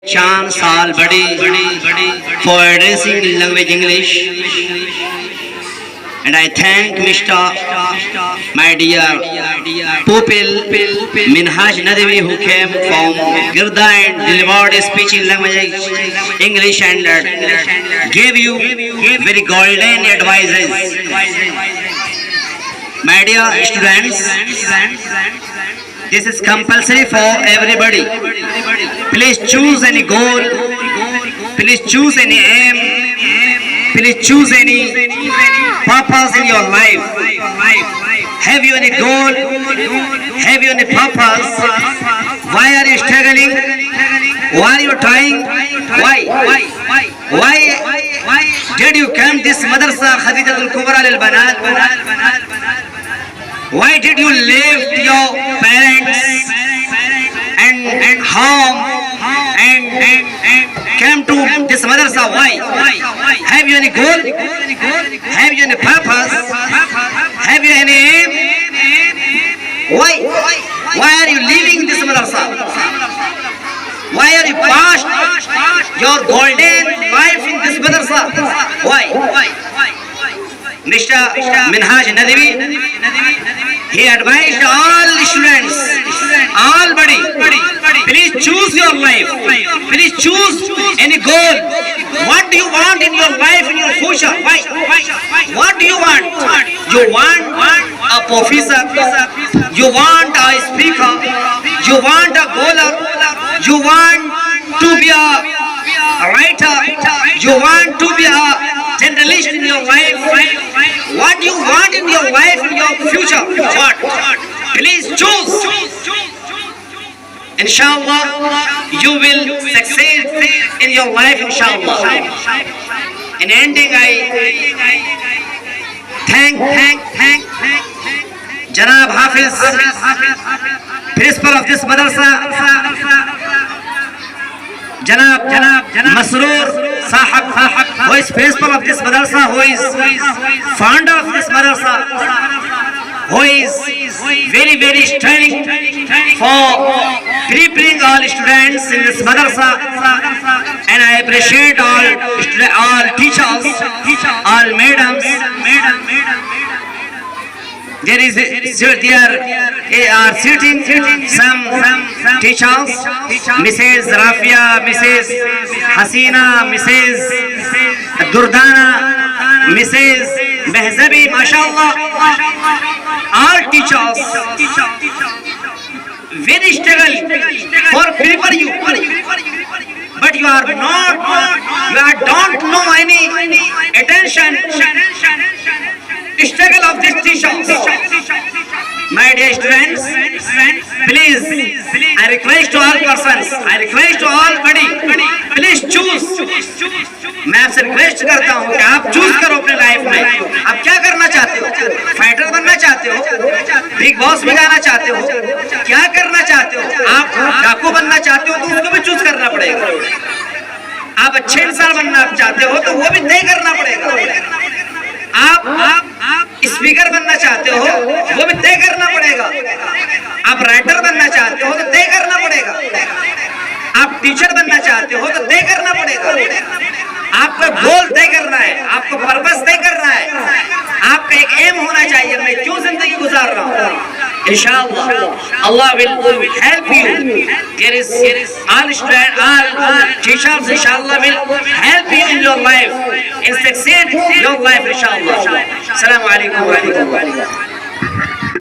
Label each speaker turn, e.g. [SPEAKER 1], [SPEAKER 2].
[SPEAKER 1] chance all body for addressing language English, and I thank Mr. my dear pupil Minhaj Nadavi who came from Girda and delivered a speech in language English and gave you very golden advices. My dear students, this is compulsory for everybody. Please choose any goal. Please choose any aim. Please choose any purpose in your life. Have you any goal? Have you any purpose? Why are you struggling? Why are you trying? Why did you come this madrasa Khadijatul Kubra lil Banat? Why did you leave your parents and home and came to this madrasa? Why? Have you any goal? Have you any purpose? Have you any aim? Why are you leaving this madrasa? Why are you past your golden life in this madrasa? Why? Mr. Minhaj Nadavi, he advised all students, all body, please choose your life. Please choose any goal. What do you want in your life, in your future? Why? What do you want? You want a professor. You want a speaker. You want a bowler. You want to be a writer. You want to be a generalist in your life. What do you want in your life, in your future? What? Please choose. Inshallah, you will succeed in your life, inshallah. In ending, I thank Janab Hafiz, principal of this madrasa, Janab Masroor Sahab, who is principal of this madrasa, who is founder of this madrasa, who is very struggling for preparing all students in this madrasa. And I appreciate all teachers, all madams. There are sitting some teachers, Mrs. Rafia, Mrs. Hasina, Mrs. Durdana, Mrs. Mehzabi, mashallah, all teachers very struggle for prepare you, but you don't know any attention struggle of this teacher. My dear students, please, I request to all persons, I request to all body, please choose. मैं आपसे request करता हूँ कि आप choose करो अपने life में आप क्या करना चाहते हो. फाइटर बनना चाहते हो, बिग बॉस में जाना चाहते हो, क्या करना चाहते हो. आप डाकू बनना चाहते हो तो उसको भी चूज करना पड़ेगा. आप अच्छे इंसान बनना चाहते हो तो वो भी तय करना पड़ेगा. आप स्पीकर बनना चाहते हो वो भी तय करना पड़ेगा. आप राइटर बनना चाहते हो तो तय करना पड़ेगा. आप टीचर बनना चाहते हो तो तय करना पड़ेगा. आपका गोल तय करना है, आपको पर्पस तय करना है, आपका एक एम होना चाहिए मैं क्यों जिंदगी गुजार रहा हूँ. Inshallah, Allah will help you. There is all students, all teachers, inshallah, will help you in your life and succeed your life, inshallah. Assalamu alaikum wa rahmatullah.